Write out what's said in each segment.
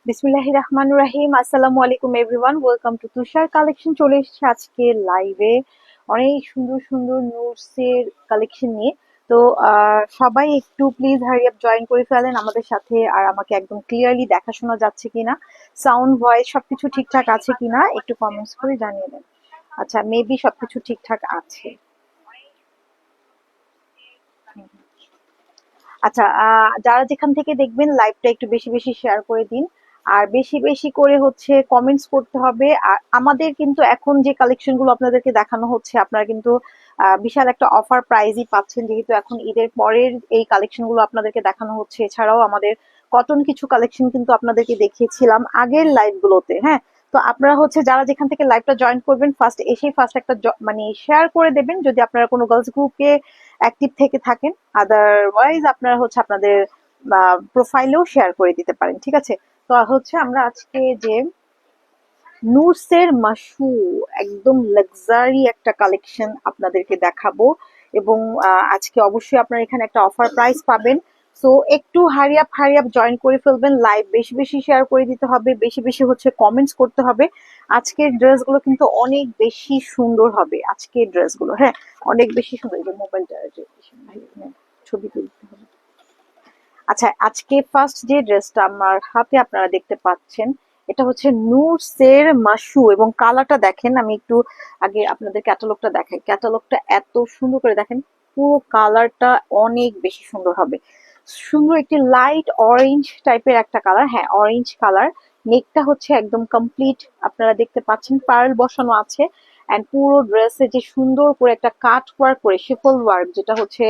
বিসমিল্লাহির রহমানির রহিম। আসসালামু আলাইকুম everyone, welcome to Tushar collection. চলে এসেছে আজকে লাইভে অনেক সুন্দর সুন্দর নোটসের কালেকশন নিয়ে। তো সবাই একটু প্লিজ হারি আপ জয়েন করে ফেলেন আমাদের সাথে। আর আমাকে একদম ক্লিয়ারলি দেখা শোনা যাচ্ছে কিনা, সাউন্ড ভয়েস সবকিছু ঠিকঠাক আছে কিনা একটু কমেন্টস করে জানিয়ে দেন। আচ্ছা, মেবি সবকিছু ঠিকঠাক আছে। আচ্ছা, যারা যেখান থেকে দেখবেন লাইভটা একটু বেশি বেশি শেয়ার করে দিন। আর বেশি বেশি করে হচ্ছে কমেন্টস করতে হবে। আর আমাদের কিন্তু এখন যে কালেকশন গুলো আপনাদেরকে দেখানো হচ্ছে, আপনারা কিন্তু বিশাল একটা অফার প্রাইজই পাচ্ছেন, যেহেতু এখন ঈদের পরের এই কালেকশন গুলো আপনাদেরকে দেখানো হচ্ছে। এছাড়াও আমাদের কটন কিছু কালেকশন কিন্তু আপনাদেরকে দেখিয়েছিলাম আগের লাইভ গুলোতে। হ্যাঁ, তো আপনারা হচ্ছে যারা যেখান থেকে লাইভটা জয়েন করবেন, ফার্স্ট এসেই ফার্স্ট একটা মানে শেয়ার করে দেবেন, যদি আপনারা কোনো গার্লস গ্রুপে অ্যাক্টিভ থেকে থাকেন। আদারওয়াইজ আপনারা হচ্ছে আপনাদের প্রোফাইলেও শেয়ার করে দিতে পারেন। ঠিক আছে, তো হচ্ছে আমরা আজকে যে নুটসের মাশু একদম লাক্সারি একটা কালেকশন আপনাদেরকে দেখাবো। এবং আজকে অবশ্যই আপনারা এখানে একটা অফার প্রাইস পাবেন। সো একটু হারি আপ জয়েন করে ফেলবেন। লাইভ বেশি বেশি শেয়ার করে দিতে হবে, বেশি বেশি হচ্ছে কমেন্টস করতে হবে। আজকের ড্রেসগুলো কিন্তু অনেক বেশি সুন্দর হবে। আজকের ড্রেসগুলো হ্যাঁ অনেক বেশি সুন্দর। যে মোবাইলটা ছবি তুলতে হবে। আচ্ছা, আজকে ফার্স্ট যে ড্রেসটা আমার হাতে আপনারা দেখতে পাচ্ছেন, এটা হচ্ছে নুটসের মাশু। এবং কালারটা দেখেন, আমি একটু আগে আপনাদের ক্যাটালগটা দেখাই। ক্যাটালগটা এত সুন্দর করে দেখেন, পুরো কালারটা অনেক বেশি সুন্দর হবে। সুন্দর একটি লাইট অরেঞ্জ টাইপের একটা কালার, হ্যাঁ অরেঞ্জ কালার। নেকটা হচ্ছে একদম কমপ্লিট, আপনারা দেখতে পাচ্ছেন পার্ল বসানো আছে। এন্ড পুরো ড্রেসে যে সুন্দর করে একটা কাট ওয়ার্ক করে শিফল ওয়ার্ক, যেটা হচ্ছে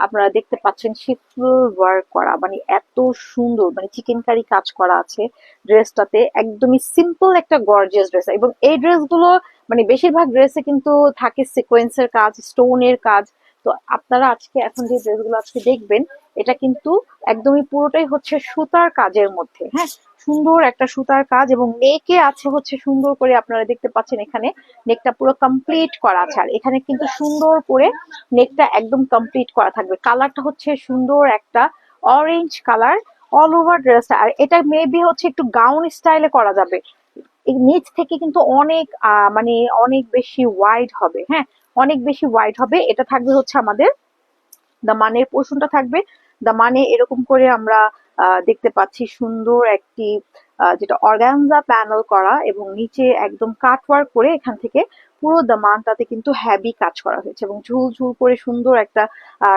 আপনারা দেখতে পাচ্ছেন শিফল ওয়ার্ক করা, মানে এত সুন্দর, মানে চিকেন কারি কাজ করা আছে ড্রেসটাতে। একদমই সিম্পল একটা গর্জিয়াস ড্রেস। এবং এই ড্রেসগুলো মানে বেশিরভাগ ড্রেসে কিন্তু থাকে সিকোয়েন্সের কাজ, স্টোনের কাজ। তো আপনারা আজকে এখন যে ড্রেসগুলো আজকে দেখবেন, এটা কিন্তু একদমই পুরোটাই হচ্ছে সুতার কাজের মধ্যে। হ্যাঁ, সুন্দর একটা সুতার কাজ। এবং নেকে আছে হচ্ছে সুন্দর করে, আপনারা দেখতে পাচ্ছেন এখানে নেকটা পুরো কমপ্লিট করা আছে। আর এখানে কিন্তু সুন্দর করে নেকটা একদম কমপ্লিট করা থাকবে। কালারটা হচ্ছে সুন্দর একটা অরেঞ্জ কালার অল ওভার ড্রেসটা। আর এটা মেবি হচ্ছে একটু গাউন স্টাইলে করা যাবে। এই নিচ থেকে কিন্তু অনেক মানে অনেক বেশি ওয়াইড হবে। হ্যাঁ, অনেক বেশি ওয়াইড হবে। এটা থাকবে হচ্ছে আমাদের দামানের পোর্শনটা থাকবে। দামানে এরকম করে আমরা দেখতে পাচ্ছি সুন্দর একটি যেটা অর্গানজা প্যানেল করা, এবং নিচে একদম কাট ওয়ার্ক করে এখান থেকে পুরো দামানটাতে কিন্তু হ্যাভি কাজ করা হয়েছে। এবং ঝুল ঝুল করে সুন্দর একটা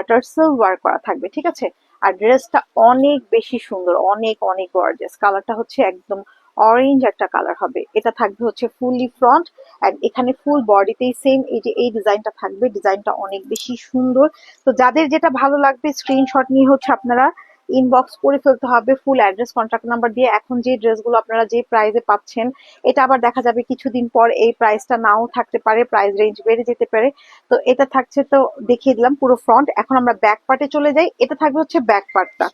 টার্সেল ওয়ার্ক করা থাকবে। ঠিক আছে, আর ড্রেসটা অনেক বেশি সুন্দর, অনেক অনেক গর্জিয়াস। কালারটা হচ্ছে একদম অরেঞ্জ একটা কালার হবে। এটা থাকবে হচ্ছে ফুললি ফ্রন্ট, এন্ড এখানে ফুল বডিতেই সেম এই যে এই ডিজাইনটা থাকবে। ডিজাইনটা অনেক বেশি সুন্দর। তো যাদের যেটা ভালো লাগবে স্ক্রিনশট নিয়ে হচ্ছে আপনারা ইনবক্স করে ফেলতে হবে ফুল অ্যাড্রেস কন্ট্যাক্ট নাম্বার দিয়ে। এখন যে ড্রেসগুলো আপনারা যে প্রাইসে পাচ্ছেন, এটা আবার দেখা যাবে কিছুদিন পর এই প্রাইসটা নাও থাকতে পারে, প্রাইস রেঞ্জ বেড়ে যেতে পারে। তো এটা থাকছে, তো দেখিয়ে দিলাম পুরো ফ্রন্ট। এখন আমরা ব্যাক পার্টে চলে যাই। এটা থাকবে হচ্ছে ব্যাক পার্টটা।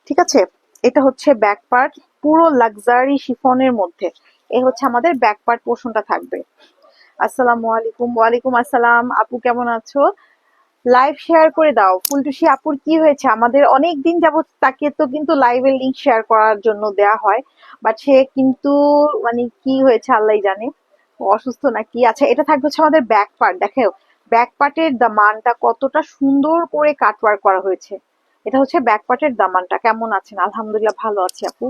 ঠিক আছে, এটা হচ্ছে ব্যাক পার্ট, পুরো লাক্সারি শিফনের মধ্যে। এ হচ্ছে আমাদের ব্যাক পার্ট পোর্শনটা থাকবে। আসসালামু আলাইকুম। ওয়ালাইকুম আসসালাম। আপু কেমন আছো? লাইভ শেয়ার করে দাও। ফুলটুসি আপুর কি হয়েছে? আমাদের অনেক দিন যাবত তাকে তো কিন্তু লাইভের লিংক শেয়ার করার জন্য দেয়া হয়, বাট সে কিন্তু মানে কি হয়েছে আল্লাহই জানে, ও অসুস্থ নাকি। আচ্ছা, এটা থাকবে হচ্ছে আমাদের ব্যাক পার্ট। দেখো ব্যাক পার্টের দামানটা কতটা সুন্দর করে কাটওয়ার্ক করা হয়েছে। এটা হচ্ছে ব্যাক পার্টের দামানটা। কেমন আছেন? আলহামদুলিল্লাহ ভালো আছি আপু।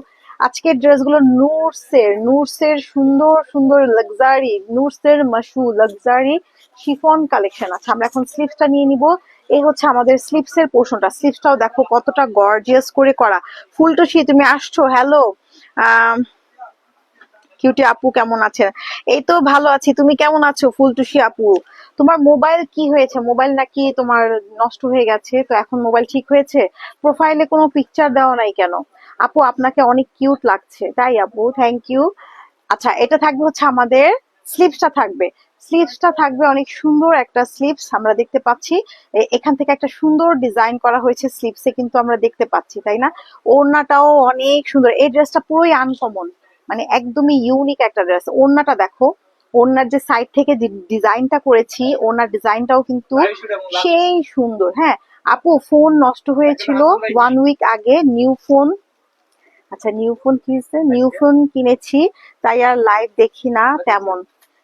আজকের ড্রেসগুলো নুটসের সুন্দর সুন্দর লাক্সারি নুটসের মাশু লাক্সারি শিফন কালেকশন আছে। আমরা এখন স্লিভসটা নিয়ে নিব। এই হচ্ছে আমাদের স্লিভসের পোর্শনটা। স্লিভসটাও দেখো কতটা গর্জিয়াস করে করা। ফুলটুসি তুমি আসছো? হ্যালো কিউটি আপু, কেমন আছেন? এই তো ভালো আছি। তুমি কেমন আছো ফুলটুসি আপু? তোমার মোবাইল কি হয়েছে? মোবাইল নাকি তোমার নষ্ট হয়ে গেছে? তো এখন মোবাইল ঠিক হয়েছে? প্রোফাইলে কোনো পিকচার দেওয়া নাই কেন? আপু আপনাকে অনেক কিউট লাগছে। তাই আপু, থ্যাংক ইউ। আচ্ছা, এটা থাকবে হচ্ছে আমাদের স্লিভসটা থাকবে। স্লিভসটা থাকবে অনেক সুন্দর একটা স্লিভস, আমরা দেখতে পাচ্ছি। এখান থেকে একটা সুন্দর ডিজাইন করা হয়েছে স্লিভসে, কিন্তু আমরা দেখতে পাচ্ছি, তাই না? ওড়নাটাও অনেক সুন্দর। এই ড্রেসটা পুরোই আনকমন, মানে একদমই ইউনিক একটা ড্রেস। ওড়নাটা দেখো, ওড়নার যে সাইড থেকে যে ডিজাইনটা করেছি, ওড়নার ডিজাইনটাও কিন্তু সেই সুন্দর। হ্যাঁ আপু, ফোন নষ্ট হয়েছিল 1 উইক আগে, নিউ ফোন আচ্ছা, নিউ ফোন কিনছে, নিউ ফোন কিনেছি তাই আর লাইভ দেখি না তেমন।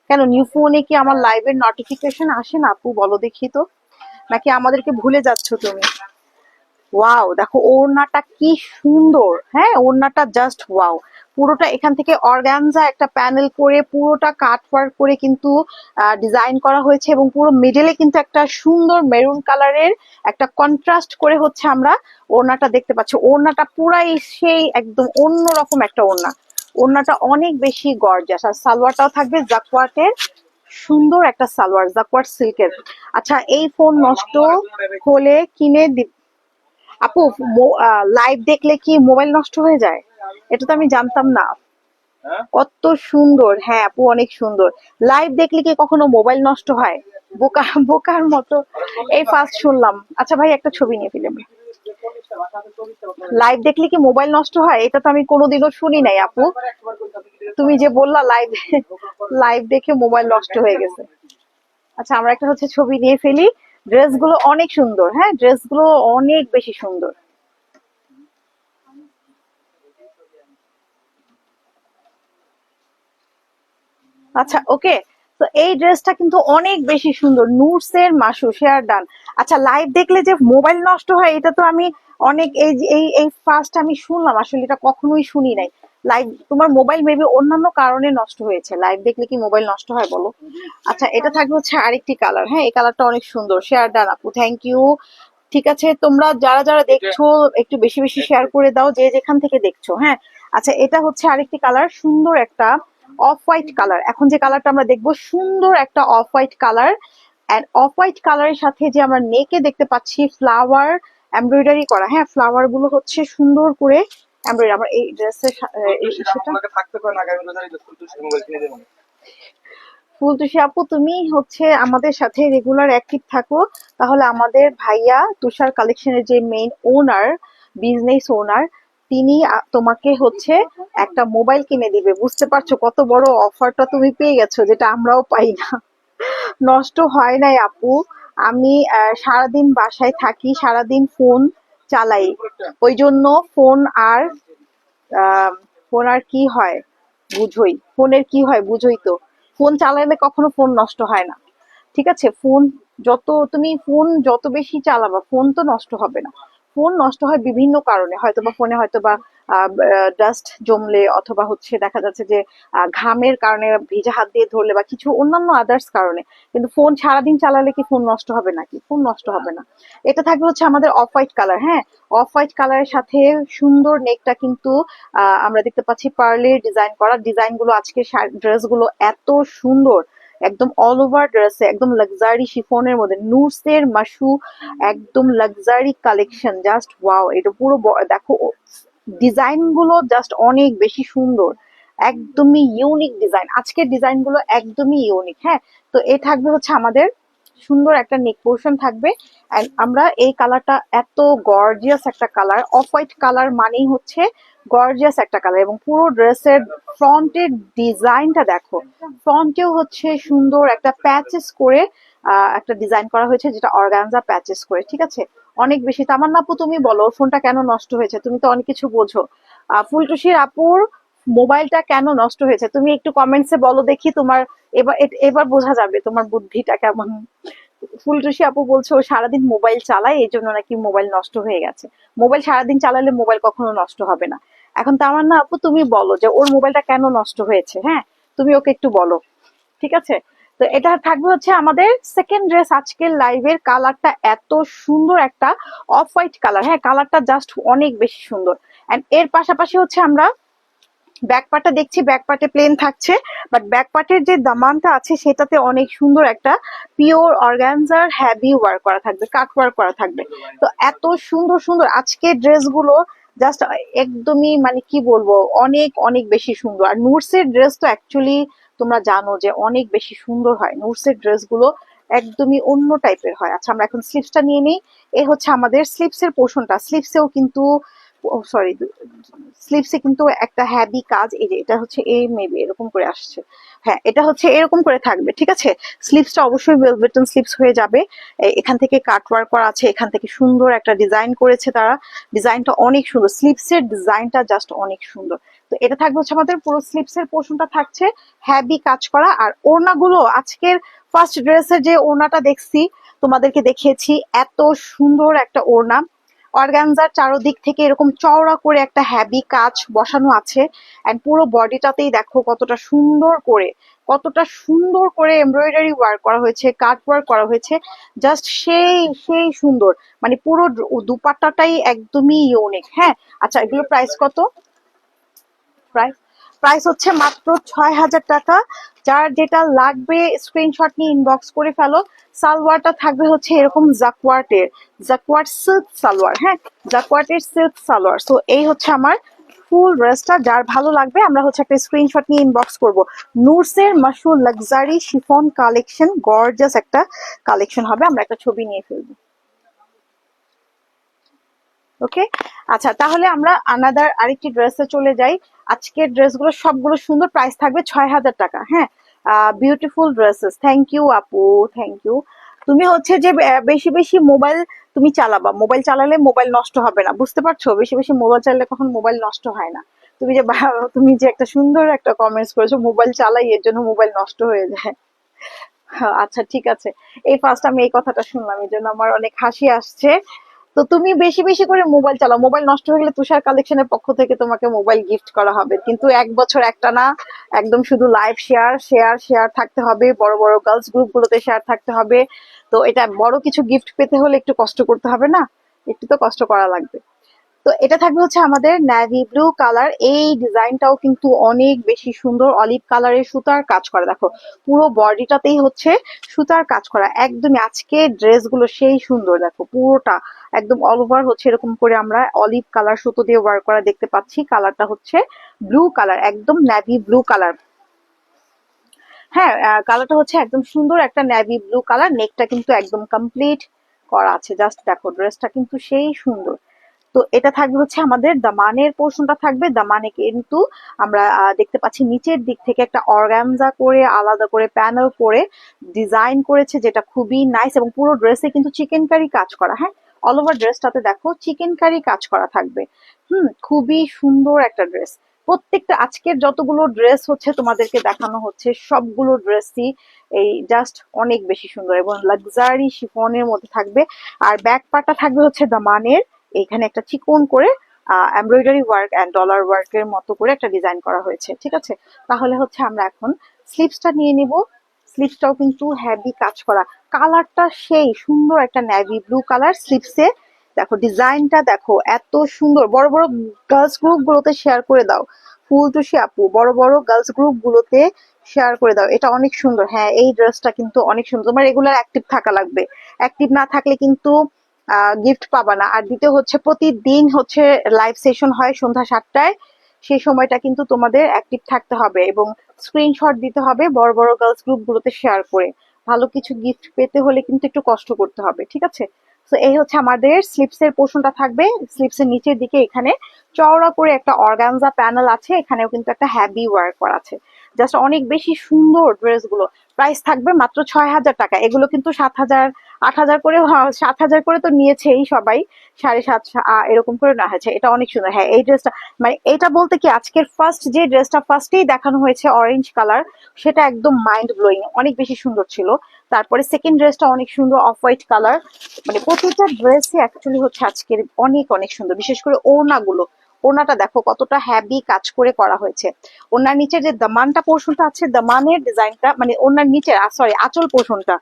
কেন, নিউ ফোনে কি আমার লাইভের নোটিফিকেশন আসে না আপু, বলো দেখি তো, নাকি আমাদেরকে ভুলে যাচ্ছ তুমি? ওয়াও, দেখো ওড়নাটা কি সুন্দর, হ্যাঁ ওড়নাটা জাস্ট ওয়াও। পুরোটা এখান থেকে অর্গানজা একটা প্যানেল করে পুরোটা কাট ওয়ার্ক করে কিন্তু ডিজাইন করা হয়েছে, এবং পুরো মিডলে কিন্তু একটা সুন্দর মেরুন কালারের একটা কন্ট্রাস্ট করে হচ্ছে আমরা ওড়নাটা দেখতে পাচ্ছি। ওড়নাটা পুরাই সেই একদম অন্যরকম একটা ওড়না। ওড়নাটা অনেক বেশি গর্জাস, আর সালোয়ারটাও থাকবে জাকওয়ার্টের, সুন্দর একটা সালোয়ার জাকওয়ার্ট সিল্কের। আচ্ছা, এই ফোন নষ্ট হলে কিনে আপু, লাইভ দেখলে কি মোবাইল নষ্ট হয়ে যায়? এটা তো আমি জানতাম না। কত সুন্দর, হ্যাঁ আপু অনেক সুন্দর। লাইভ দেখলে কি কখনো মোবাইল নষ্ট হয়? বোকা বোকার মতো এই ফার্স্ট শুনলাম। আচ্ছা ভাই, একটা ছবি নিয়ে ফেলেন। লাইভ দেখলে কি মোবাইল নষ্ট হয়? এটা তো আমি কোনোদিনও শুনি নাই আপু। তুমি যে বললা লাইভ লাইভ দেখে মোবাইল নষ্ট হয়ে গেছে। আচ্ছা, আমরা একটা হচ্ছে ছবি নিয়ে ফেলি। ড্রেসগুলো অনেক সুন্দর, হ্যাঁ ড্রেসগুলো অনেক বেশি সুন্দর। আচ্ছা ওকে, তো এই ড্রেসটা কিন্তু অনেক বেশি সুন্দর, নুটসের মাসু শেয়ার ডান। আচ্ছা, লাইভ দেখলে যে মোবাইল নষ্ট হয় এটা তো আমি অনেক এই ফার্স্ট আমি শুনলাম, আসলে এটা কখনোই শুনি নাই। লাইভ, তোমার মোবাইল মেবি অন্যান্য কারণে নষ্ট হয়েছে, লাইভ দেখলে কি মোবাইল নষ্ট হয় বলো? আচ্ছা, এটা থাকবে হচ্ছে আরেকটি কালার, হ্যাঁ এই কালারটা অনেক সুন্দর, শেয়ার ডান আপু, থ্যাংক ইউ। ঠিক আছে, তোমরা যারা যারা দেখছো একটু বেশি বেশি শেয়ার করে দাও, যে যেখান থেকে দেখছো, হ্যাঁ। আচ্ছা, এটা হচ্ছে আরেকটি কালার, সুন্দর একটা অফ হোয়াইট কালার। এখন যে কালারটা আমরা দেখবো সুন্দর একটা off white colour, end off white কালারের সাথে যে আমরা নেকে দেখতে পাচ্ছি ফ্লাওয়ার এমব্রয়ডারি করা, হ্যাঁ ফ্লাওয়ার গুলো হচ্ছে সুন্দর করে এমব্রয়ডারি। আমরা এই ড্রেসের ফুলটুসি আপু, তুমি হচ্ছে আমাদের সাথে রেগুলার অ্যাক্টিভ থাকো, তাহলে আমাদের ভাইয়া তুষার কালেকশনের যে মেইন ওনার, বিজনেস ওনার, তিনি তোমাকে হচ্ছে একটা মোবাইল কিনে দিবে। বুঝতে পারছো কত বড় অফারটা তুমি পেয়ে গেছো, যেটা আমরাও পাই না। নষ্ট হয় নাই আপু, আমি সারাদিন বাসায় থাকি, সারাদিন ফোন চালাই, ওই জন্য ফোন আর ফোন আর কি হয় বুঝোই, ফোনের কি হয় বুঝোই তো। ফোন চালালে কখনো ফোন নষ্ট হয় না, ঠিক আছে? ফোন তুমি ফোন যত বেশি চালাবা ফোন তো নষ্ট হবে না। ফোন নষ্ট হয় বিভিন্ন কারণে, হয়তোবা ফোনে হয়তোবা ডাস্ট জমলে, অথবা হচ্ছে দেখা যাচ্ছে যে ঘামের কারণে ভিজা হাত দিয়ে ধরলে, বা কিছু অন্যান্য আদার্স কারণে। কিন্তু ফোন সারাদিন চালালে কি ফোন নষ্ট হবে নাকি? ফোন নষ্ট হবে না। এটা থাকবে হচ্ছে আমাদের অফ হোয়াইট কালার, হ্যাঁ অফ হোয়াইট কালারের সাথে সুন্দর নেকটা কিন্তু আমরা দেখতে পাচ্ছি পার্লের ডিজাইন করা। ডিজাইন গুলো আজকে ড্রেস গুলো এত সুন্দর, একদম অল ওভার ড্রেসে একদম লাক্সারি শিফনের মধ্যে নুটসের মাশু, একদম লাক্সারি কালেকশন, জাস্ট ওয়াও। এটা পুরো দেখো ডিজাইন গুলো জাস্ট অনেক বেশি সুন্দর, একদমই ইউনিক ডিজাইন। আজকের ডিজাইন গুলো একদমই ইউনিক, হ্যাঁ। তো এই থাকবে হচ্ছে আমাদের সুন্দর একটা নেক পোর্শন থাকবে। And আমরা এই কালারটা এত গর্জিয়াস একটা কালার, অফ হোয়াইট কালার মানেই হচ্ছে গর্জিয়াস একটা কালার। এবং পুরো ড্রেসের ফ্রন্টের ডিজাইনটা দেখো, ফ্রন্টেও হচ্ছে সুন্দর একটা প্যাচেস করে একটা ডিজাইন করা হয়েছে, যেটা অর্গানজা প্যাচেস করে, ঠিক আছে? অনেক বেশি। তামান্না আপু, তুমি বলো ওর ফোনটা কেন নষ্ট হয়েছে, তুমি তো অনেক কিছু বোঝো। ফুলটুসির আপুর মোবাইলটা কেন নষ্ট হয়েছে তুমি একটু কমেন্টসে বলো দেখি, তোমার এবার এবার বোঝা যাবে তোমার বুদ্ধিটা কেমন। ফুলটুসি আপু বলছে ও সারাদিন মোবাইল চালায়, এই জন্য নাকি মোবাইল নষ্ট হয়ে গেছে। মোবাইল সারাদিন চালালে মোবাইল কখনো নষ্ট হবে না। এখন তামান্না আপু, তুমি বলো যে ওর মোবাইলটা কেন নষ্ট হয়েছে, হ্যাঁ তুমি ওকে একটু বলো, ঠিক আছে? তো এটা থাকবে হচ্ছে আমাদের সেকেন্ড ড্রেস আজকের লাইভের। কালারটা এত সুন্দর একটা অফ হোয়াইট কালার, হ্যাঁ কালারটা জাস্ট অনেক বেশি সুন্দর। এন্ড এর পাশাপাশি হচ্ছে আমরা ব্যাক পার্টটা দেখছি, ব্যাক পার্টে প্লেন থাকছে, বাট ব্যাক পার্টের যে দামানটা আছে সেটাতে অনেক সুন্দর একটা পিওর অর্গানজার হ্যাভি ওয়ার্ক করা থাকবে, কাট ওয়ার্ক করা থাকবে। তো এত সুন্দর সুন্দর আজকে ড্রেসগুলো, জাস্ট একদমই মানে কি বলবো, অনেক অনেক বেশি সুন্দর। আর নুটসের ড্রেস তো অ্যাকচুয়ালি তোমরা জানো যে অনেক বেশি সুন্দর হয়, নুটসের ড্রেসগুলো একদমই অন্য টাইপের হয়। আচ্ছা, আমরা এখন স্লিপসটা নিয়ে নিই। এই হচ্ছে আমাদের স্লিপসের পোর্শনটা, স্লিপসেও কিন্তু সরি, স্লিপসে কিন্তু একটা হ্যাভি কাজ, এই যে এটা হচ্ছে এই মেবি এরকম করে আসছে, হ্যাঁ এটা হচ্ছে এরকম করে থাকবে, ঠিক আছে। স্লিপসটা অবশ্যই ওয়েলভেটন স্লিপস হয়ে যাবে। এখান থেকে কাট ওয়ার্ক করা আছে, এখান থেকে সুন্দর একটা ডিজাইন করেছে তারা, ডিজাইনটা অনেক সুন্দর, স্লিপসের ডিজাইনটা জাস্ট অনেক সুন্দর। তো এটা থাকবে হচ্ছে আমাদের পুরো স্লিপসের পোর্শনটা থাকছে হ্যাভি কাজ করা। আর ওড়নাগুলো আজকের ফার্স্ট ড্রেসের যে ওড়নাটা দেখছি তোমাদেরকে দেখিয়েছি, এত সুন্দর একটা ওড়না, অর্গানজার চারোদিক থেকে এরকম চওড়া করে একটা হ্যাভি কাজ বসানো আছে, এন্ড পুরো বডিটাতেই দেখো কতটা সুন্দর করে এমব্রয়ডারি ওয়ার্ক করা হয়েছে, কাট ওয়ার্ক করা হয়েছে, জাস্ট সেই সেই সুন্দর, মানে পুরো দুপাট্টাটাই একদমই ইউনিক। হ্যাঁ, আচ্ছা এগুলো প্রাইস কত? প্রাইস প্রাইস হচ্ছে মাত্র 6,000 টাকা। যার যেটা লাগবে স্ক্রিনশট নিয়ে ইনবক্স করে ফেলো। সালোয়ারটা থাকবে হচ্ছে এরকম জাকওয়ার্ট সিল্ক সালোয়ার, হ্যাঁ জাকওয়ার্টের সিল্ক সালোয়ার। সো এই হচ্ছে আমার ফুল ড্রেসটা, যার ভালো লাগবে আমরা হচ্ছে একটা স্ক্রিনশট নিয়ে ইনবক্স করব। নুরসের mushroom luxury chiffon collection, gorgeous একটা কালেকশন হবে, আমরা একটা ছবি নিয়ে ফেলবো। ওকে, আচ্ছা তাহলে আমরা আনাদার আরেকটি ড্রেসে চলে যাই। আজকের ড্রেসগুলো সবগুলো সুন্দর, প্রাইস থাকবে 6,000 টাকা। হ্যাঁ, বিউটিফুল ড্রেসেস, থ্যাংক ইউ আপু, থ্যাংক ইউ। তুমি হচ্ছে যে বেশি বেশি মোবাইল তুমি চালাবা, মোবাইল চালালে মোবাইল নষ্ট হবে না, বুঝতে পারছো? বেশি বেশি মোবাইল চালালে কখন মোবাইল নষ্ট হয় না। তুমি যে একটা সুন্দর একটা কমেন্টস করেছো, মোবাইল চালাই এর জন্য মোবাইল নষ্ট হয়ে যায়। হ্যাঁ, আচ্ছা ঠিক আছে, এই ফার্স্ট আমি এই কথাটা শুনলাম, এই জন্য আমার অনেক হাসি আসছে। তো তুমি বেশি বেশি করে মোবাইল চালাও, মোবাইল নষ্ট হয়ে গেলে তুষার কালেকশনের পক্ষ থেকে তোমাকে মোবাইল গিফট করা হবে, কিন্তু 1 বছর একটা না, একদম শুধু লাইভ শেয়ার শেয়ার শেয়ার থাকতে হবে, বড় বড় গার্লস গ্রুপ গুলোতে শেয়ার থাকতে হবে। তো এটা বড় কিছু গিফট পেতে হলে একটু কষ্ট করতে হবে না, একটু তো কষ্ট করা লাগবে। তো এটা থাকবে হচ্ছে আমাদের নেভি ব্লু কালার, এই ডিজাইনটাও কিন্তু অনেক বেশি সুন্দর, অলিভ কালারের সুতার কাজ করা, দেখো পুরো বডিটাতেই হচ্ছে সুতার কাজ করা, একদমই আজকে ড্রেসগুলো সেই সুন্দর, দেখো পুরোটা একদম অল ওভার হচ্ছে এরকম করে আমরা অলিভ কালার সুতো দিয়ে ওয়ার্ক করা দেখতে পাচ্ছি। কালারটা হচ্ছে ব্লু কালার, একদম নেভি ব্লু কালার। হ্যাঁ, কালারটা হচ্ছে একদম সুন্দর একটা নেভি ব্লু কালার, নেকটা কিন্তু একদম কমপ্লিট করা আছে, জাস্ট দেখো ড্রেসটা কিন্তু সেই সুন্দর। তো এটা থাকবে হচ্ছে আমাদের দামানের পোর্শনটা থাকবে, দামানে কিন্তু আমরা দেখতে পাচ্ছি নিচের দিক থেকে একটা অর্গানজা করে আলাদা করে প্যানেল করে ডিজাইন করেছে, যেটা খুবই নাইস, এবং পুরো ড্রেসে কিন্তু চিকেন কারি কাজ করা। হ্যাঁ, অল ওভার ড্রেসটাতে দেখো চিকেন কারি কাজ করা থাকবে। খুবই সুন্দর একটা ড্রেস। প্রত্যেকটা আজকের যতগুলো ড্রেস হচ্ছে তোমাদেরকে দেখানো হচ্ছে, সবগুলো ড্রেসই এই জাস্ট অনেক বেশি সুন্দর এবং লাক্সারি শিফনের মধ্যে থাকবে। আর ব্যাক পার্টটা থাকবে হচ্ছে দামানের, এখানে একটা চিকন করে এমব্রয়ডারি ওয়ার্ক এন্ড ডলার ওয়ার্কের মতো করে একটা ডিজাইন করা হয়েছে, ঠিক আছে। তাহলে হচ্ছে আমরা এখন স্লিভসটা নিয়ে নিব। স্লিভসটাও কিন্তু হেভি কাজ করা, কালারটা সেই সুন্দর একটা নেভি ব্লু কালার স্লিভসে। দেখো ডিজাইনটা দেখো এত সুন্দর, বড় বড় গার্লস গ্রুপ গুলোতে শেয়ার করে দাও, ফুলটুসি আপু বড় বড় গার্লস গ্রুপ গুলোতে শেয়ার করে দাও, এটা অনেক সুন্দর। হ্যাঁ, এই ড্রেসটা কিন্তু অনেক সুন্দর, তোমার রেগুলার অ্যাক্টিভ থাকা লাগবে, অ্যাক্টিভ না থাকলে কিন্তু গিফট পাবা না। আর দ্বিতীয় হচ্ছে প্রতিদিন হচ্ছে লাইভ সেশন হয় সন্ধ্যা 7টায়, সেই সময়টা কিন্তু তোমাদের অ্যাক্টিভ থাকতে হবে এবং স্ক্রিনশট দিতে হবে বড় বড় গার্লস গ্রুপ গুলোতে শেয়ার করে। ভালো কিছু গিফট পেতে হলে কিন্তু একটু কষ্ট করতে হবে, ঠিক আছে। তো এই হচ্ছে আমাদের স্লিপসের পোর্শনটা থাকবে। স্লিপসের নিচের দিকে এখানে চওড়া করে একটা অর্গানজা প্যানেল আছে, এখানেও কিন্তু একটা হ্যাভি ওয়ার্ক করা আছে, জাস্ট অনেক বেশি সুন্দর ড্রেসগুলো। প্রাইস থাকবে মাত্র 6,000 টাকা। এগুলো কিন্তু 7,000 8,000 করে, 7,000 করে তো নিয়েছেই সবাই, 7,500 এরকম করে নেওয়া হয়েছে। এটা অনেক সুন্দর। হ্যাঁ, এই ড্রেসটা মানে এটা বলতে কি আজকের ফার্স্ট যে ড্রেসটা ফার্স্টেই দেখানো হয়েছে অরেঞ্জ কালার, সেটা একদম মাইন্ড ব্লোয়িং, অনেক বেশি সুন্দর ছিল। তারপরে সেকেন্ড ড্রেসটা অনেক সুন্দর অফ হোয়াইট কালার, মানে প্রতিটা ড্রেসই অ্যাকচুয়ালি হচ্ছে আজকের অনেক অনেক সুন্দর, বিশেষ করে ওড়নাগুলো। ওড়নাটা দেখো কতটা হ্যাভি কাজ করে করা হয়েছে। ওড়নার নিচে যে দামানটা পোর্শনটা আছে, দামানের ডিজাইনটা মানে ওড়নার নিচে সরি আঁচল পোর্শনটা,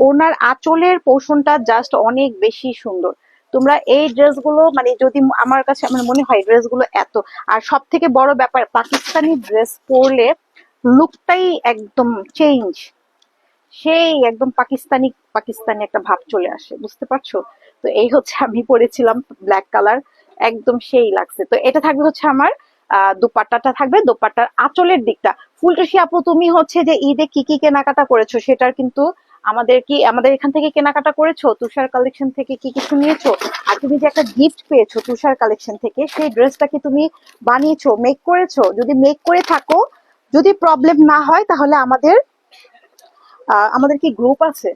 ওড়নার আঁচলের পোর্শনটা জাস্ট অনেক বেশি সুন্দর। তোমরা এই ড্রেসগুলো মানে যদি আমার কাছে আমার মনে হয় ড্রেসগুলো এত, আর সব থেকে বড় ব্যাপার পাকিস্তানি ড্রেস পরলে লুকটাই একদম চেঞ্জ, সেই একদম পাকিস্তানি পাকিস্তানি একটা ভাব চলে আসে, বুঝতে পারছো? তো এই হচ্ছে আমি পরেছিলাম ব্ল্যাক কালার, একদম সেই লাগছে। তো এটা থাকবে হচ্ছে আমার দোপাট্টাটা থাকবে, দোপাট্টার আঁচলের দিকটা। ফুলটুসি আপু তুমি হচ্ছে যে ঈদে কি কি কেনাকাটা করেছো সেটার কিন্তু আমাদের এখান থেকে কেনাকাটা করেছো, তুষার কালেকশন থেকে কি কিছু নিয়েছো? আর তুমি যে একটা গিফট পেয়েছো তুষার কালেকশন থেকে, সেই ড্রেসটা কি তুমি বানিয়েছো, মেক করেছো? যদি মেক করে থাকো, যদি প্রবলেম না হয়, তাহলে আমাদের কি গ্রুপ আছে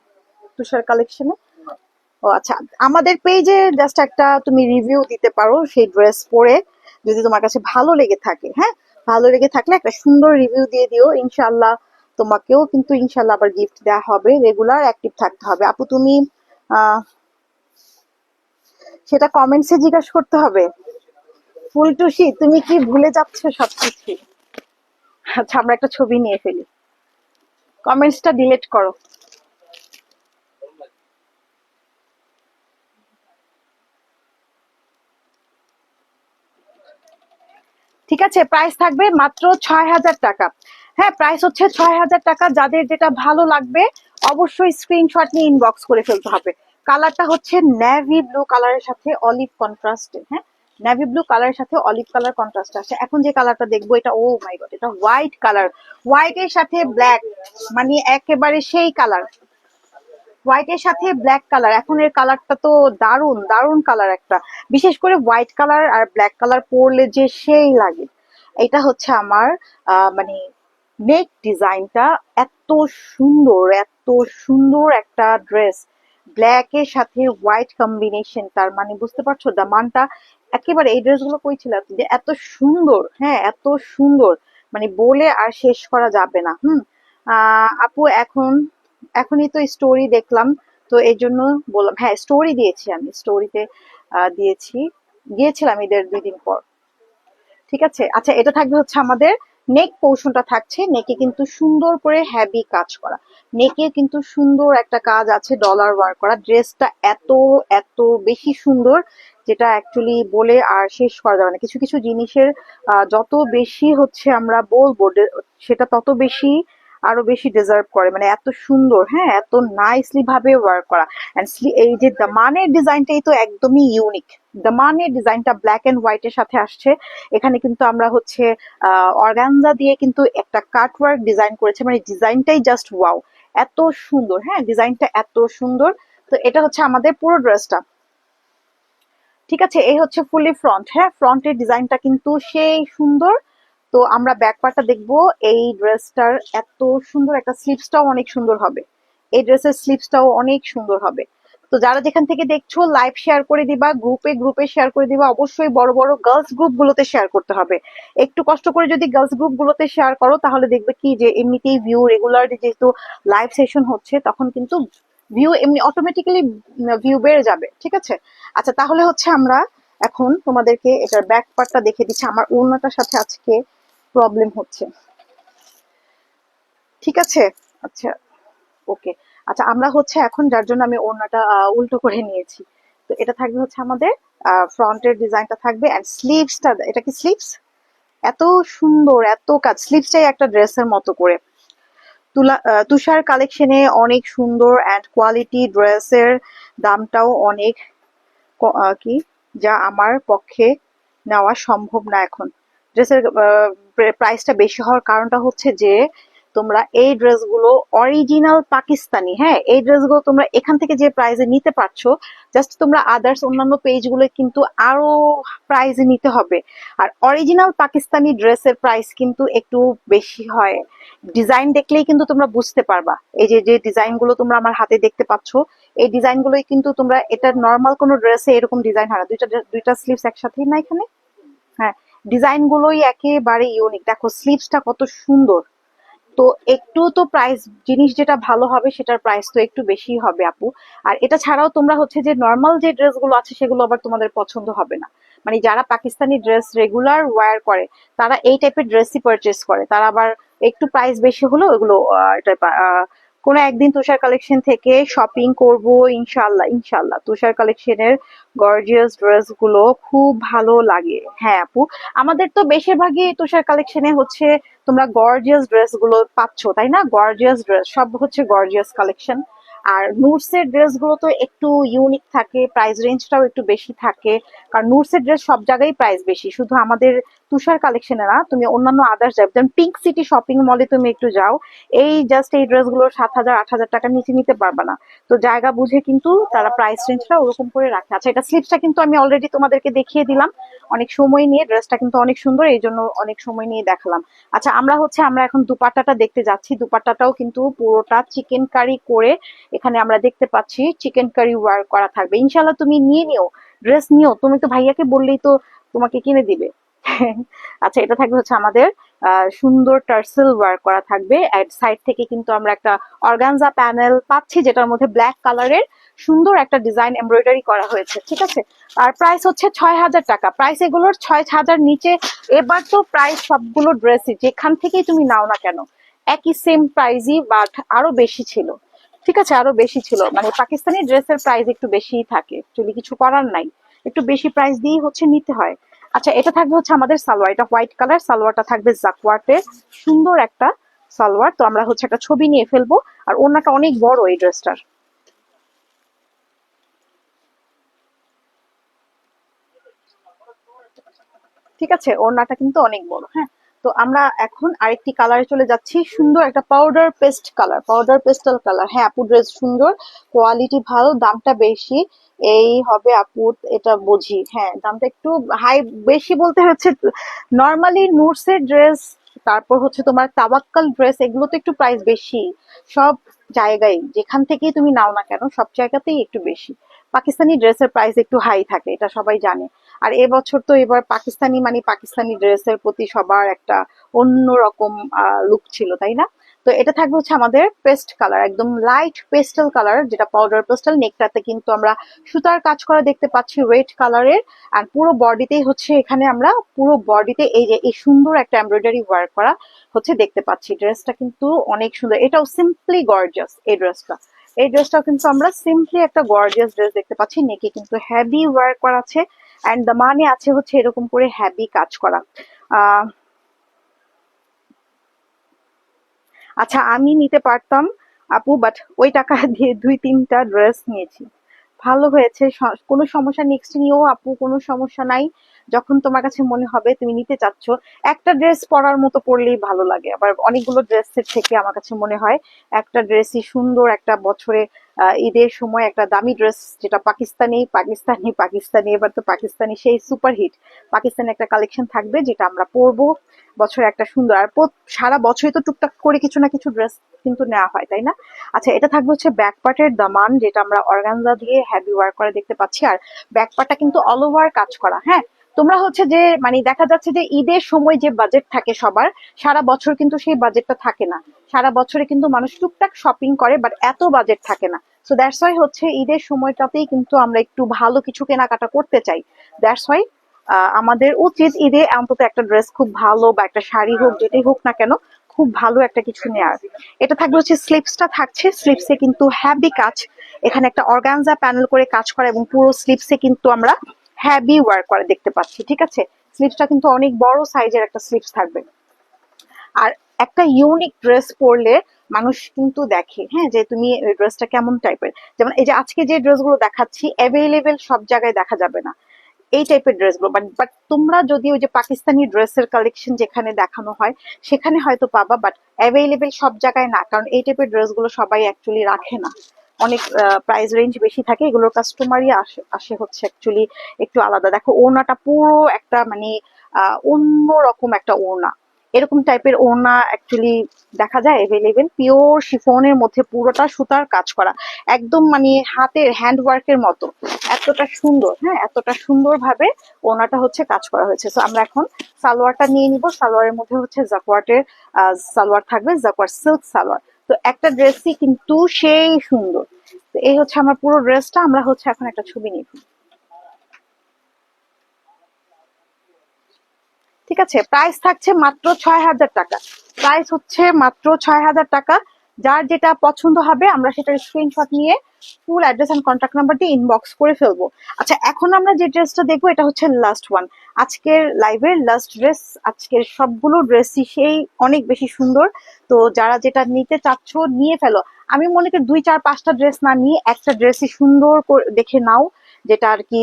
তুষার কালেকশনে? ও আচ্ছা, আমাদের পেজে জাস্ট একটা তুমি রিভিউ দিতে পারো সেই ড্রেস পরে, যদি তোমার কাছে ভালো লেগে থাকে। হ্যাঁ, ভালো লেগে থাকলে একটা সুন্দর রিভিউ দিয়ে দিও, ইনশাল্লাহ তোমাকেও কিন্তু ইনশাল্লাহ আবার গিফট দেওয়া হবে। রেগুলার অ্যাক্টিভ থাকতে হবে আপু। তুমি আহ সেটা কমেন্টসে জিজ্ঞাসা করতে হবে। ফুলটুসি, তুমি কি ভুলে যাচ্ছ সবকিছু? আচ্ছা, আমরা একটা ছবি নিয়ে ফেলি, কমেন্টসটা ডিলিট করো। ঠিক আছে, প্রাইস থাকবে মাত্র ৬,০০০ টাকা। হ্যাঁ, প্রাইস হচ্ছে ৬,০০০ টাকা। যাদের যেটা ভালো লাগবে অবশ্যই স্ক্রিনশট নিয়ে ইনবক্স করে ফেলতে হবে। কালারটা হচ্ছে নেভি ব্লু কালারের সাথে অলিভ কন্ট্রাস্টে। হ্যাঁ, নেভি ব্লু কালারের সাথে অলিভ কালার কন্ট্রাস্ট আছে। এখন যে কালারটা দেখবো, এটা ও মাই গড, এটা হোয়াইট কালার, হোয়াইটের সাথে ব্ল্যাক, মানে একেবারে সেই কালার, হোয়াইটের সাথে ব্ল্যাক কালার। এখন এর কালারটা তো দারুণ দারুণ কালার একটা, বিশেষ করে হোয়াইট কালার আর ব্ল্যাক কালার পরলে যে সেই লাগে। এটা হচ্ছে আমার মানে নেক ডিজাইনটা এত সুন্দর, এত সুন্দর একটা ড্রেস, ব্ল্যাক এর সাথে হোয়াইট কম্বিনেশন। তার মানে বুঝতে পারছো দামানটা একেবারে। এই ড্রেসগুলো কই ছিল যে এত সুন্দর, হ্যাঁ এত সুন্দর, মানে বলে আর শেষ করা যাবে না। আপু এখনই তো স্টোরি দেখলাম, তো এই জন্য বললাম। হ্যাঁ, স্টোরি দিয়েছি, আমি স্টোরিতে গিয়েছিলাম ঈদের 2 দিন পর। ঠিক আছে, আচ্ছা, এটা থাকবে হচ্ছে আমাদের নেক পোর্শনটা থাকছে। নেকে কিন্তু সুন্দর করে হেভি কাজ করা, নেকে কিন্তু সুন্দর একটা কাজ আছে, ডলার ওয়ার্ক করা। ড্রেসটা এত এত বেশি সুন্দর, যেটা অ্যাকচুয়ালি বলে আর শেষ করা যাবে না। কিছু কিছু জিনিসের যত বেশি হচ্ছে আমরা বলবো, সেটা তত বেশি আরো বেশি ডিজার্ভ করে, মানে এত সুন্দর, হ্যাঁ এত নাইসলি ভাবে ওয়ার্ক করা। এন্ড এই যে দামানের ডিজাইনটাই তো একদমই ইউনিক। দামানের ডিজাইনটা ব্ল্যাক এন্ড হোয়াইট এর সাথে আসছে। এখানে কিন্তু আমরা হচ্ছে অর্গানজা দিয়ে কিন্তু একটা কাট ওয়ার্ক ডিজাইন করেছে, মানে ডিজাইনটাই জাস্ট ওয়াও, এত সুন্দর। হ্যাঁ, ডিজাইনটা এত সুন্দর। তো এটা হচ্ছে আমাদের পুরো ড্রেসটা। ঠিক আছে, এই হচ্ছে ফুলি ফ্রন্ট। হ্যাঁ, ফ্রন্টের ডিজাইনটা কিন্তু সেই সুন্দর। তো আমরা ব্যাক পার্টটা দেখবো। এই ড্রেসটার এত সুন্দর একটা, স্লিভসটাও অনেক সুন্দর হবে, এই ড্রেসের স্লিভসটাও অনেক সুন্দর হবে। তো যারা যেখান থেকে দেখছো, লাইভ শেয়ার করে দিবা, গ্রুপে গ্রুপে শেয়ার করে দিবা। অবশ্যই বড় বড় গার্লস গ্রুপ গুলোতে শেয়ার করতে হবে। একটু কষ্ট করে যদি গার্লস গ্রুপ গুলোতে শেয়ার করো, তাহলে দেখবে কি যে এমনিতেই ভিউ রেগুলার, যেহেতু লাইভ সেশন হচ্ছে, তখন কিন্তু ভিউ এমনি অটোমেটিক্যালি ভিউ বেড়ে যাবে। ঠিক আছে, আচ্ছা, তাহলে হচ্ছে আমরা এখন তোমাদেরকে এটার ব্যাক পার্টটা দেখে দিচ্ছি। আমার ওড়নাটার সাথে আজকে প্রবলেম হচ্ছে। ঠিক আছে, আচ্ছা, ওকে। আচ্ছা, আমরা হচ্ছে এখন, যার জন্য আমি ওড়নাটা উল্টো করে নিয়েছি। তো এটা থাকবে হচ্ছে আমাদের ফ্রন্টের ডিজাইনটা থাকবে, এন্ড স্লিভসটা, এটা কি স্লিভস? এত সুন্দর, এত কাজ, স্লিভসটাই একটা ড্রেসের মতো করে। তুষার কালেকশনে অনেক সুন্দর অ্যান্ড কোয়ালিটি ড্রেসের দামটাও অনেক কি, যা আমার পক্ষে নেওয়া সম্ভব না এখন। ড্রেসের প্রাইসটা বেশি হওয়ার কারণটা হচ্ছে যে তোমরা এই ড্রেসগুলো অরিজিনাল পাকিস্তানি, হ্যাঁ এই ড্রেসগুলো তোমরা এখান থেকে যে প্রাইসে নিতে পারছো, জাস্ট তোমরা আদার্স অন্যান্য পেজগুলো কিন্তু আরো প্রাইসে নিতে হবে। আর অরিজিনাল পাকিস্তানি ড্রেসের প্রাইস কিন্তু একটু বেশি হয়। ডিজাইন দেখলেই কিন্তু তোমরা বুঝতে পারবা। এই যে যে ডিজাইনগুলো তোমরা আমার হাতে দেখতে পাচ্ছ, এই ডিজাইনগুলোই কিন্তু তোমরা, এটা নর্মাল কোনো ড্রেসে এরকম ডিজাইন হয় না। দুইটা স্লিভস একসাথেই না এখানে। হ্যাঁ, ডিজাইন গুলোই একেবারে ইউনিক। দেখো স্লিভসটা কত সুন্দর। তো একটু তো প্রাইস, জিনিস যেটা ভালো হবে সেটার প্রাইস তো একটু বেশি হবে আপু। আর এটা ছাড়াও তোমরা হচ্ছে যে নর্মাল যে ড্রেসগুলো আছে, সেগুলো আবার তোমাদের পছন্দ হবে না। মানে যারা পাকিস্তানি ড্রেস রেগুলার ওয়্যার করে, তারা এই টাইপের ড্রেসই পারচেস করে। তারা আবার একটু প্রাইস বেশি হলো ওগুলো এটা কোনো একদিন তুষার কালেকশন থেকে শপিং করব ইনশাল্লাহ। ইনশাল্লাহ তুষার কালেকশনের গর্জিয়াস ড্রেস গুলো খুব ভালো লাগে। হ্যাঁ আপু, আমাদের তো বেশিরভাগই তুষার কালেকশনে হচ্ছে তোমরা গর্জিয়াস ড্রেস গুলো পাচ্ছ, তাই না? গর্জিয়াস ড্রেস সব হচ্ছে গর্জিয়াস কালেকশন। আর নুটস এর ড্রেস গুলো তো একটু ইউনিক থাকে, প্রাইস রেঞ্জটাও একটু বেশি থাকে, কারণ নুটস এর ড্রেস সব জায়গায় প্রাইস বেশি, শুধু আমাদের তুষার কালেকশনে না, তুমি অন্যান্য আদার্স যাও, যেমন পিঙ্ক সিটি শপিং মলে তুমি একটু যাও, এই জাস্ট এই ড্রেসগুলো 7,000 8,000 টাকার নিচে নিতে পারবে না। তো জায়গা বুঝে কিন্তু তারা প্রাইস রেঞ্জটা ওরকম করে রাখে। আচ্ছা, এটা স্লিপসটা কিন্তু আমি অলরেডি তোমাদেরকে দেখিয়ে দিলাম অনেক সময় নিয়ে, ড্রেসটা কিন্তু অনেক সুন্দর, এই জন্য অনেক সময় নিয়ে দেখালাম। আচ্ছা, আমরা এখন দুপাট্টাটা দেখতে যাচ্ছি। দুপাট্টাটাও কিন্তু পুরোটা চিকেন কারি করে এখানে আমরা দেখতে পাচ্ছি চিকেন কারি ওয়ার্ক করা থাকবে। ইনশাল্লাহ তুমি নিয়ে নিও, ড্রেস নিও, তুমি তো ভাইয়াকে বললেই তো তোমাকে কিনে দিবে। আচ্ছা, এটা থাকবে হচ্ছে আমাদের সুন্দর টার্সেল ওয়ার্ক করা থাকবে। এট সাইড থেকে কিন্তু আমরা একটা অর্গানজা প্যানেল পাচ্ছি, যেটার মধ্যে ব্ল্যাক কালারের সুন্দর একটা ডিজাইন এমব্রয়ডারি করা হয়েছে, ঠিক আছে। আর প্রাইস হচ্ছে 6,000 টাকা। প্রাইস এগুলোর 6,000 নিচে। এবার তো প্রাইস সবগুলো ড্রেসই যেখান থেকেই তুমি নাও না কেন একই সেম প্রাইসই, বাট আরো বেশি ছিল, ঠিক আছে, আরো বেশি ছিল। মানে পাকিস্তানি ড্রেসের প্রাইস একটু বেশিই থাকে, যদি কিছু করার নাই, একটু বেশি প্রাইস দিয়েই হচ্ছে নিতে হয়। আচ্ছা, এটা থাকবে হচ্ছে আমাদের সালোয়ার, এটা হোয়াইট কালার, সালোয়ারটা থাকবে জাকওয়ার্টের সুন্দর একটা সালোয়ার। তো আমরা হচ্ছে একটা ছবি নিয়ে ফেলবো। আর ওড়নাটা অনেক বড় এই ড্রেসটার, ঠিক আছে, ওড়নাটা কিন্তু অনেক বড়। হ্যাঁ, তো আমরা এখন আরেকটি কালারে চলে যাচ্ছি, সুন্দর একটা powder paste colour, powder pastel colour. হ্যাঁ আপু, ড্রেস সুন্দর, কোয়ালিটি ভালো, দামটা বেশি এই হবে আপু, এটা বুঝি। হ্যাঁ, দামটা একটু হাই, বেশি বলতে হচ্ছে নর্মালি নুটসের ড্রেস, তারপর হচ্ছে তোমার তাওয়াক্কাল ড্রেস, এগুলো তো একটু প্রাইস বেশি সব জায়গায়, যেখান থেকেই তুমি নাও না কেন সব জায়গাতেই একটু বেশি। পাকিস্তানি ড্রেসের প্রাইস একটু হাই থাকে, এটা সবাই জানে। আর এবছর তো এবার পাকিস্তানি মানে পাকিস্তানি ড্রেসের প্রতি সবার একটা অন্যরকম লুক ছিল, তাই না? তো এটা থাকবে হচ্ছে আমাদের পেস্ট কালার, একদম লাইট পেস্টাল কালার, যেটা পাউডার পেস্টাল। নেকটাতে কিন্তু আমরা সুতার কাজ করা দেখতে পাচ্ছি রেড কালারের। আর পুরো বডিতেই হচ্ছে, এখানে আমরা পুরো বডিতে এই যে এই সুন্দর একটা এমব্রয়ডারি ওয়ার্ক করা হচ্ছে দেখতে পাচ্ছি। ড্রেসটা কিন্তু অনেক সুন্দর, এটাও সিম্পলি গর্জিয়াস। এই ড্রেসটাও কিন্তু আমরা সিম্পলি একটা গর্জিয়াস ড্রেস দেখতে পাচ্ছি। নেকে কিন্তু হেভি ওয়ার্ক করা আছে, অ্যান্ড দামানে আছে হচ্ছে এরকম করে হেভি কাজ করা। আহ আচ্ছা, আমি নিতে পারতাম আপু, বাট ওই টাকা দিয়ে 2-3টা ড্রেস নিয়েছি। ভালো হয়েছে, কোনো সমস্যা, নেক্সট নিয়েও আপু, কোনো সমস্যা নাই। যখন তোমার কাছে মনে হবে তুমি নিতে চাচ্ছ, একটা ড্রেস পরার মতো পরলেই ভালো লাগে। আবার অনেকগুলো ড্রেসের থেকে আমার কাছে মনে হয় একটা ড্রেসই সুন্দর, একটা বছরে ঈদের সময় একটা দামি ড্রেস, যেটা পাকিস্তানি পাকিস্তানি পাকিস্তানি, এবার তো পাকিস্তানি সেই সুপারহিট পাকিস্তানি একটা কালেকশন থাকবে, যেটা আমরা পরবো বছরে একটা সুন্দর। আর সারা বছরই তো টুকটাক করে কিছু না কিছু ড্রেস কিন্তু নেওয়া হয়, তাই না? আচ্ছা, এটা থাকবে হচ্ছে ব্যাক পার্টের দামান, যেটা আমরা অর্গানজা দিয়ে হেভি ওয়ার্ক করে দেখতে পাচ্ছি। আর ব্যাক পার্টটা কিন্তু অল ওভার কাজ করা। হ্যাঁ, তোমরা হচ্ছে যে মানে দেখা যাচ্ছে যে ঈদের সময় যে বাজেট থাকে সবার, সারা বছর কিন্তু সেই বাজেটটা থাকে না। সারা বছরে কিন্তু মানুষ টুকটাক শপিং করে, বাট এত বাজেট থাকে না। সো দ্যাটস ওয়াই হচ্ছে ঈদের সময়টাতেই কিন্তু আমরা একটু ভালো কিছু কেনাকাটা করতে চাই। দ্যাটস ওয়াই আমাদের উচিত ঈদে অন্তত একটা ড্রেস খুব ভালো, বা একটা শাড়ি হোক, যেটাই হোক না কেন, খুব ভালো একটা কিছু নেয়ার। এটা থাকবে হচ্ছে স্লিপসটা থাকছে, স্লিপসে কিন্তু হ্যাভি কাজ, এখানে একটা অর্গানজা প্যানেল করে কাজ করা, এবং পুরো স্লিপসে কিন্তু আমরা হ্যাভি ওয়ার্ক করে দেখতে পাচ্ছি, ঠিক আছে। স্লিপসটা কিন্তু অনেক বড় সাইজের একটা স্লিপস থাকবে। আর একটা ইউনিক ড্রেস পরলে মানুষ কিন্তু দেখে, হ্যাঁ, যে তুমি ওই ড্রেসটা কেমন টাইপের। যেমন এই যে আজকে যে ড্রেসগুলো দেখাচ্ছি, অ্যাভেলেবেল সব জায়গায় দেখা যাবে না এই টাইপের ড্রেসগুলো, বাট বাট তোমরা যদি ওই যে পাকিস্তানি ড্রেসের কালেকশন যেখানে দেখানো হয় সেখানে হয়তো পাবা, বাট অ্যাভেলেবেল সব জায়গায় না, কারণ এই টাইপের ড্রেসগুলো সবাই অ্যাকচুয়ালি রাখে না। অনেক প্রাইস রেঞ্জ বেশি থাকে, এগুলোর কাস্টমারই আসে আসে হচ্ছে অ্যাকচুয়ালি একটু আলাদা। দেখো ওড়নাটা পুরো একটা মানে অন্য রকম একটা ওড়না, এরকম টাইপের ওড়না অ্যাকচুয়ালি দেখা যায় এভেলেবেল, পিওর শিফনের মধ্যে পুরোটা সুতার কাজ করা, একদম মানে হাতের হ্যান্ড ওয়ার্কের মতো, এতটা সুন্দর। হ্যাঁ, এতটা সুন্দর ভাবে ওড়নাটা হচ্ছে কাজ করা হয়েছে। তো আমরা এখন সালোয়ারটা নিয়ে নিব। সালোয়ারের মধ্যে হচ্ছে জাকওয়ার্টের সালোয়ার থাকবে, জাকওয়ার্ট সিল্ক সালোয়ার। তো একটা ড্রেসই কিন্তু সেই সুন্দর। তো এই হচ্ছে আমার পুরো ড্রেসটা। আমরা হচ্ছে এখন একটা ছবি নিব, ঠিক আছে। প্রাইস থাকছে মাত্র 6,000 টাকা, প্রাইস হচ্ছে মাত্র 6,000 টাকা। যার যেটা পছন্দ হবে আমরা সেটার স্ক্রিনশট নিয়ে full address and contact number দিয়ে ইনবক্স করে ফেলবো। আচ্ছা, এখন আমরা যে ড্রেসটা দেখবো এটা হচ্ছে লাস্ট ওয়ান, আজকের লাইভের লাস্ট ড্রেস। আজকের সবগুলো ড্রেসই সেই অনেক বেশি সুন্দর। তো যারা যেটা নিতে চাচ্ছ নিয়ে ফেলো। আমি মনে করি 2 4 5টা ড্রেস না নিয়ে একটা ড্রেসই সুন্দর করে দেখে নাও, যেটা আর কি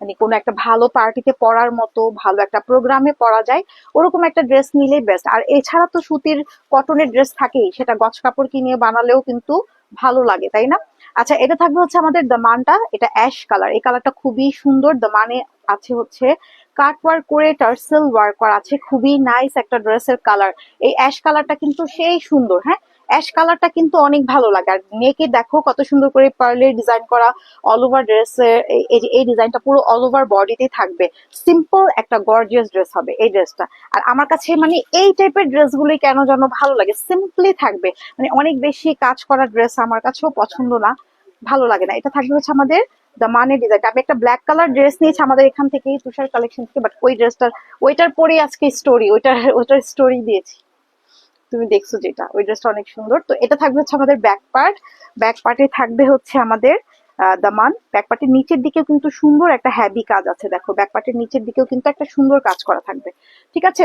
মানে কোনো একটা ভালো পার্টিতে পরার মতো, ভালো একটা প্রোগ্রামে পরা যায় ওরকম একটা ড্রেস নিলেই বেস্ট। আর এছাড়া তো সুতির কটনের ড্রেস থাকেই, সেটা গজ কাপড় কিনে বানালেও কিন্তু ভালো লাগে, তাই না? আচ্ছা, এটা থাকবে হচ্ছে আমাদের দামানটা, এটা অ্যাশ কালার। এই কালারটা খুবই সুন্দর। দামানে আছে হচ্ছে কাট ওয়ার্ক করে টার্সেল ওয়ার্ক করা আছে, খুবই নাইস একটা ড্রেসের কালার। এই অ্যাশ কালারটা কিন্তু সেই সুন্দর, হ্যাঁ, অ্যাশ কালারটা কিন্তু অনেক ভালো লাগে। আর নেকে দেখো কত সুন্দর করে পার্লের ডিজাইন করা, অল ওভার ড্রেসের এই ডিজাইনটা পুরো অল ওভার বডিতে থাকবে। সিম্পল একটা গর্জিয়াস ড্রেস হবে এই ড্রেসটা। আর আমার কাছে মানে এই টাইপের ড্রেসগুলি কেন যেন ভালো লাগে, সিম্পলি থাকবে। মানে অনেক বেশি কাজ করা ড্রেস আমার কাছেও পছন্দ না, ভালো লাগে না। এটা থাকবে হচ্ছে আমাদের দ্য মানে ডিজাইন। আমি একটা ব্ল্যাক কালার ড্রেস নিয়েছি আমাদের এখান থেকেই, তুষার কালেকশন থেকে, বাট ওই ড্রেসটার ওইটার পরে আজকে স্টোরি, ওইটার স্টোরি দিয়েছি, তুমি দেখছো যেটা, ওই ড্রেসটা অনেক সুন্দর। তো এটা থাকবে হচ্ছে আমাদের ব্যাক পার্ট। ব্যাক পার্টে থাকবে হচ্ছে আমাদের দামান। ব্যাক পার্টের নিচের দিকেও কিন্তু সুন্দর একটা হ্যাভি কাজ আছে, দেখো ব্যাক পার্টের নিচের দিকেও কিন্তু একটা সুন্দর কাজ করা থাকবে, ঠিক আছে?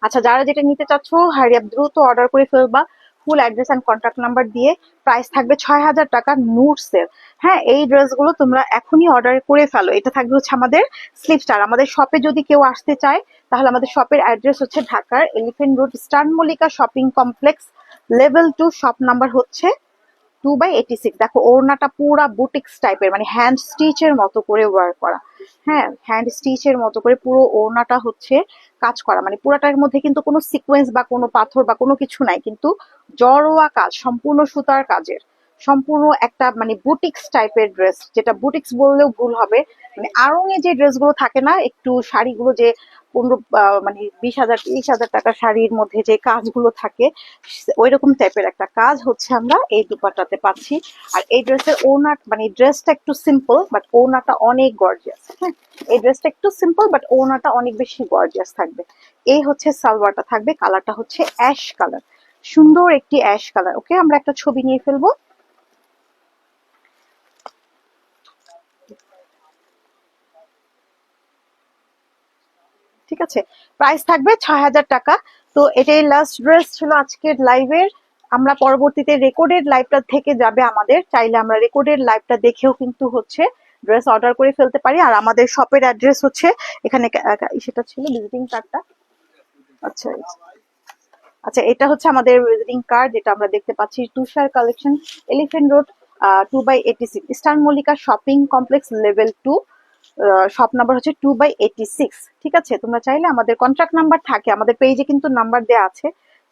আচ্ছা, যারা যেটা নিতে চাচ্ছ হারি আপ, দ্রুত অর্ডার করে ফেলবা full address and contact number দিয়ে। প্রাইস থাকবে ৬,০০০ টাকা নুটসের। হ্যাঁ, এই ড্রেসগুলো তোমরা এখনই অর্ডার করে ফেলো। এটা থাকবে হচ্ছে আমাদের স্লিপস্টার। আমাদের শপে যদি কেউ আসতে চায় তাহলে আমাদের শপের অ্যাড্রেস হচ্ছে ঢাকার elephant road, stern Mallika shopping complex, level 2, shop number হচ্ছে 2/86। দেখো ওড়নাটা পুরা বুটিক্স টাইপের, মানে হ্যান্ড স্টিচের মতো করে ওয়ার্ক করা। হ্যাঁ, হ্যান্ড স্টিচের মতো করে পুরো ওড়নাটা হচ্ছে কাজ করা, মানে পুরাটার মধ্যে কিন্তু কোনো সিকোয়েন্স বা কোনো পাথর বা কোনো কিছু নাই, কিন্তু জড়োয়া কাজ, সম্পূর্ণ সুতার কাজের, সম্পূর্ণ একটা মানে বুটিক্স টাইপের ড্রেস, যেটা বুটিক্স বললেও ভুল হবে। মানে আড়ং এ যে ড্রেসগুলো থাকে না, একটু শাড়িগুলো যে 15 মানে 20,000 30,000 টাকার শাড়ির মধ্যে যে কাজগুলো থাকে, ওই রকম টাইপের একটা কাজ হচ্ছে আমরা এই দুপাট্টাতে পাচ্ছি। আর এই ড্রেসের ওড়না, মানে ড্রেসটা একটু সিম্পল বাট ওড়নাটা অনেক গর্জিয়াস। হ্যাঁ, এই ড্রেসটা একটু সিম্পল বাট ওড়নাটা অনেক বেশি গর্জিয়াস থাকবে। এই হচ্ছে সালোয়ারটা থাকবে, কালারটা হচ্ছে অ্যাশ কালার, সুন্দর একটি অ্যাশ কালার। ওকে, আমরা একটা ছবি নিয়ে ফেলবো। ঠিক আছে, প্রাইস থাকবে ৬,০০০ টাকা। তো এটাই লাস্ট ড্রেস ছিল আজকের লাইভের। আমরা পরবর্তীতে রেকর্ডেড লাইভটা থেকে যাবে আমাদের, চাইলে আমরা রেকর্ডেড লাইভটা দেখেও কিন্তু হচ্ছে ড্রেস অর্ডার করে ফেলতে পারি। আর আমাদের শপের অ্যাড্রেস হচ্ছে এখানে, সেটা ছিল ভিজিটিং কার্ডটা। আচ্ছা আচ্ছা, এটা হচ্ছে আমাদের ভিজিটিং কার্ড, যেটা আমরা দেখতে পাচ্ছি, Tushar collection, elephant road, 2/86, star Mallika shopping complex, level 2, shop number হচ্ছে 2/86। ঠিক আছে, তোমরা চাইলে আমাদের কন্ট্রাক্ট নাম্বার থাকে আমাদের পেজে, কিন্তু নাম্বার দেওয়া আছে,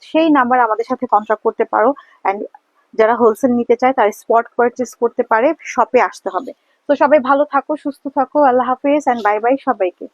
সেই নাম্বার আমাদের সাথে কন্ট্রাক্ট করতে পারো। অ্যান্ড যারা হোলসেল নিতে চায় তারা স্পট পারচেস করতে পারে, শপে আসতে হবে। তো সবাই ভালো থাকো, সুস্থ থাকো, আল্লাহ হাফেজ, অ্যান্ড বাই বাই সবাইকে।